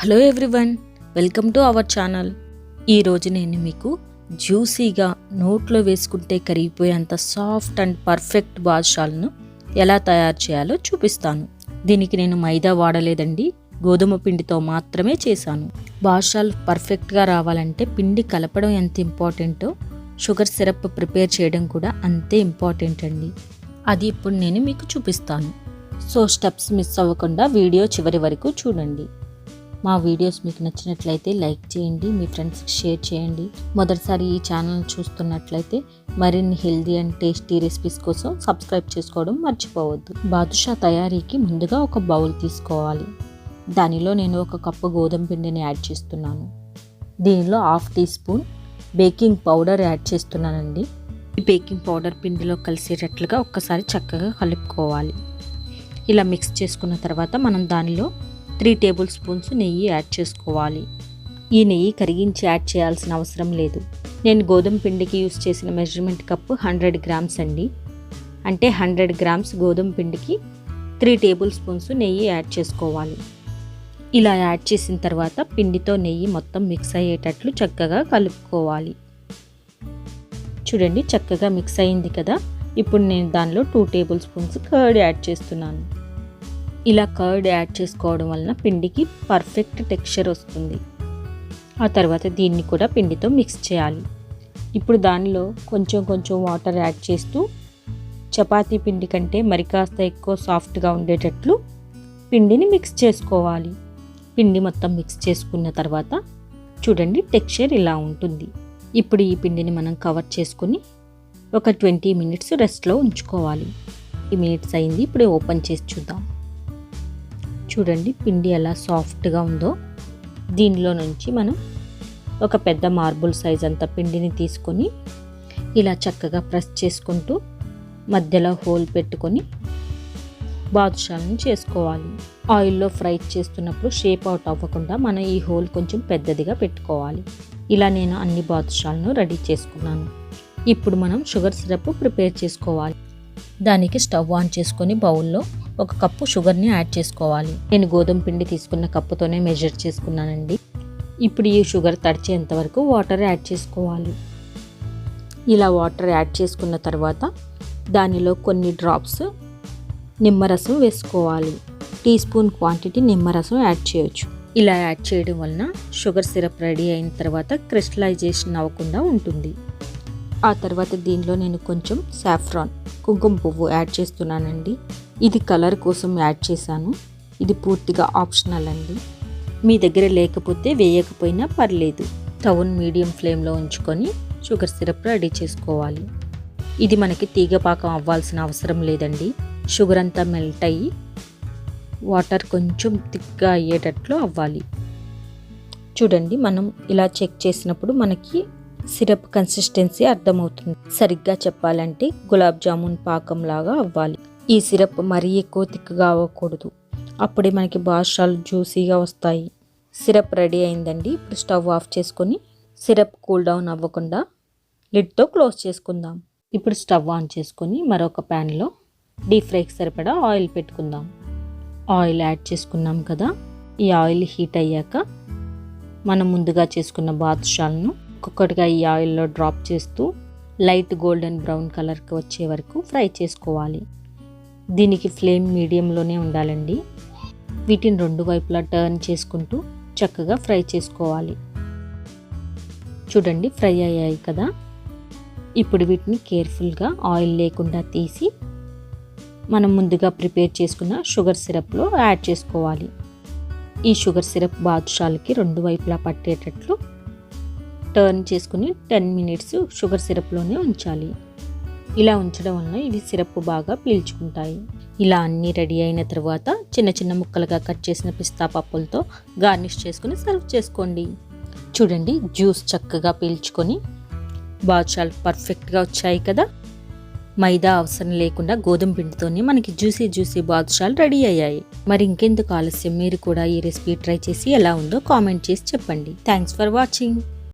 Hello everyone, welcome to our channel. ఈరోజు నేను మీకు జ్యూసీగా నోట్లో వేసుకుంటే కరిగిపోయేంత సాఫ్ట్ అండ్ పర్ఫెక్ట్ బాదుషాలను ఎలా తయారు చేయాలో చూపిస్తాను. దీనికి నేను మైదా వాడలేదండి, గోధుమ పిండితో మాత్రమే చేశాను. బాదుషాలు పర్ఫెక్ట్గా రావాలంటే పిండి కలపడం ఎంత ఇంపార్టెంటో షుగర్ సిరప్ ప్రిపేర్ చేయడం కూడా అంతే ఇంపార్టెంట్ అండి. అది ఇప్పుడు నేను మీకు చూపిస్తాను. సో స్టెప్స్ మిస్ అవ్వకుండా వీడియో చివరి వరకు చూడండి. మా వీడియోస్ మీకు నచ్చినట్లయితే లైక్ చేయండి, మీ ఫ్రెండ్స్కి షేర్ చేయండి. మొదటిసారి ఈ ఛానల్ చూస్తున్నట్లయితే మరిన్ని హెల్దీ అండ్ టేస్టీ రెసిపీస్ కోసం సబ్స్క్రైబ్ చేసుకోవడం మర్చిపోవద్దు. బాదుషా తయారీకి ముందుగా ఒక బౌల్ తీసుకోవాలి. దానిలో నేను 1 కప్పు గోధుమ పిండిని యాడ్ చేస్తున్నాను. దీనిలో 1/2 teaspoon baking powder add చేస్తున్నానండి. ఈ బేకింగ్ పౌడర్ పిండిలో కలిసేటట్లుగా ఒక్కసారి చక్కగా కలుపుకోవాలి. ఇలా మిక్స్ చేసుకున్న తర్వాత మనం దానిలో 3 టేబుల్ స్పూన్స్ నెయ్యి యాడ్ చేసుకోవాలి. ఈ నెయ్యి కరిగించి యాడ్ చేయాల్సిన అవసరం లేదు. నేను గోధుమ పిండికి యూస్ చేసిన మెజర్మెంట్ కప్పు 100 గ్రామ్స్ అండి. అంటే 100 గ్రామ్స్ గోధుమ పిండికి 3 టేబుల్ స్పూన్స్ నెయ్యి యాడ్ చేసుకోవాలి. ఇలా యాడ్ చేసిన తర్వాత పిండితో నెయ్యి మొత్తం మిక్స్ అయ్యేటట్లు చక్కగా కలుపుకోవాలి. చూడండి, చక్కగా మిక్స్ అయింది కదా. ఇప్పుడు నేను దానిలో 2 టేబుల్ స్పూన్స్ కర్డ్ యాడ్ చేస్తున్నాను. ఇలా కర్డ్ యాడ్ చేసుకోవడం వలన పిండికి పర్ఫెక్ట్ టెక్స్చర్ వస్తుంది. ఆ తర్వాత దీన్ని కూడా పిండితో మిక్స్ చేయాలి. ఇప్పుడు దానిలో కొంచెం వాటర్ యాడ్ చేస్తూ చపాతీ పిండి కంటే మరి కాస్త ఎక్కువ సాఫ్ట్గా ఉండేటట్లు పిండిని మిక్స్ చేసుకోవాలి. పిండి మొత్తం మిక్స్ చేసుకున్న తర్వాత చూడండి, టెక్స్చర్ ఇలా ఉంటుంది. ఇప్పుడు ఈ పిండిని మనం కవర్ చేసుకుని ఒక 20 మినిట్స్ రెస్ట్లో ఉంచుకోవాలి. 20 మినిట్స్ అయింది. ఇప్పుడు ఓపెన్ చేసి చూద్దాం. చూడండి, పిండి ఎలా సాఫ్ట్గా ఉందో. దీనిలో నుంచి మనం ఒక పెద్ద మార్బుల్ సైజ్ అంత పిండిని తీసుకొని ఇలా చక్కగా ప్రెస్ చేసుకుంటూ మధ్యలో హోల్ పెట్టుకొని బాదుషాలను చేసుకోవాలి. ఆయిల్లో ఫ్రై చేస్తున్నప్పుడు షేప్ అవుట్ అవ్వకుండా మనం ఈ హోల్ కొంచెం పెద్దదిగా పెట్టుకోవాలి. ఇలా నేను అన్ని బాదుషాలను రెడీ చేసుకున్నాను. ఇప్పుడు మనం షుగర్ సిరప్ ప్రిపేర్ చేసుకోవాలి. దానికి స్టవ్ ఆన్ చేసుకొని బౌల్లో 1 కప్పు షుగర్ని యాడ్ చేసుకోవాలి. నేను గోధుమ పిండి తీసుకున్న కప్పుతోనే మెజర్ చేసుకున్నానండి. ఇప్పుడు ఈ షుగర్ తడిచేంత వరకు వాటర్ యాడ్ చేసుకోవాలి. ఇలా వాటర్ యాడ్ చేసుకున్న తర్వాత దానిలో కొన్ని డ్రాప్స్ నిమ్మరసం వేసుకోవాలి. టీ స్పూన్ క్వాంటిటీ నిమ్మరసం యాడ్ చేయొచ్చు. ఇలా యాడ్ చేయడం వలన షుగర్ సిరప్ రెడీ అయిన తర్వాత క్రిస్టలైజేషన్ అవ్వకుండా ఉంటుంది. ఆ తర్వాత దీనిలో నేను కొంచెం సాఫ్రాన్ కుంకుమ పువ్వు యాడ్ చేస్తున్నానండి. ఇది కలర్ కోసం యాడ్ చేశాను. ఇది పూర్తిగా ఆప్షనల్ అండి. మీ దగ్గర లేకపోతే వేయకపోయినా పర్లేదు. స్టవ్ని మీడియం ఫ్లేమ్లో ఉంచుకొని షుగర్ సిరప్ రెడీ చేసుకోవాలి. ఇది మనకి తీగపాకం అవ్వాల్సిన అవసరం లేదండి. షుగర్ అంతా మెల్ట్ అయ్యి వాటర్ కొంచెం థిక్గా అయ్యేటట్లు అవ్వాలి. చూడండి, మనం ఇలా చెక్ చేసినప్పుడు మనకి సిరప్ కన్సిస్టెన్సీ అర్థమవుతుంది. సరిగ్గా చెప్పాలంటే గులాబ్ జామున్ పాకం లాగా అవ్వాలి. ఈ సిరప్ మరీ ఎక్కువ థిక్గా అవ్వకూడదు. అప్పుడే మనకి బాదుషాలు జ్యూసీగా వస్తాయి. సిరప్ రెడీ అయిందండి. ఇప్పుడు స్టవ్ ఆఫ్ చేసుకొని సిరప్ కూల్ డౌన్ అవ్వకుండా లిడ్తో క్లోజ్ చేసుకుందాం. ఇప్పుడు స్టవ్ ఆన్ చేసుకొని మరొక ప్యాన్లో డీప్ ఫ్రైకి సరిపడా ఆయిల్ పెట్టుకుందాం. ఆయిల్ యాడ్ చేసుకున్నాం కదా. ఈ ఆయిల్ హీట్ అయ్యాక మనం ముందుగా చేసుకున్న బాదుషాలను ఒక్కొక్కటిగా ఈ ఆయిల్లో డ్రాప్ చేస్తూ లైట్ గోల్డెన్ బ్రౌన్ కలర్కి వచ్చే వరకు ఫ్రై చేసుకోవాలి. దీనికి ఫ్లేమ్ మీడియంలోనే ఉండాలండి. వీటిని 2 వైపులా టర్న్ చేసుకుంటూ చక్కగా ఫ్రై చేసుకోవాలి. చూడండి, ఫ్రై అయ్యాయి కదా. ఇప్పుడు వీటిని కేర్ఫుల్గా ఆయిల్ లేకుండా తీసి మనం ముందుగా ప్రిపేర్ చేసుకున్న షుగర్ సిరప్లో యాడ్ చేసుకోవాలి. ఈ షుగర్ సిరప్ బాదుషాలకి 2 వైపులా పట్టేటట్లు టర్న్ చేసుకుని 10 మినిట్స్ షుగర్ సిరప్లోనే ఉంచాలి. ఇలా ఉంచడం వలన ఇవి సిరప్ బాగా పీల్చుకుంటాయి. ఇలా అన్నీ రెడీ అయిన తర్వాత చిన్న ముక్కలుగా కట్ చేసిన పిస్తా పప్పులతో గార్నిష్ చేసుకుని సర్వ్ చేసుకోండి. చూడండి, జ్యూస్ చక్కగా పీల్చుకొని బాదుషాలు పర్ఫెక్ట్గా వచ్చాయి కదా. మైదా అవసరం లేకుండా గోధుమ పిండితోనే మనకి జ్యూసీ బాదుషాలు రెడీ అయ్యాయి. మరి ఇంకెందుకు ఆలస్యం, మీరు కూడా ఈ రెసిపీ ట్రై చేసి ఎలా ఉందో కామెంట్ చేసి చెప్పండి. Thanks for watching.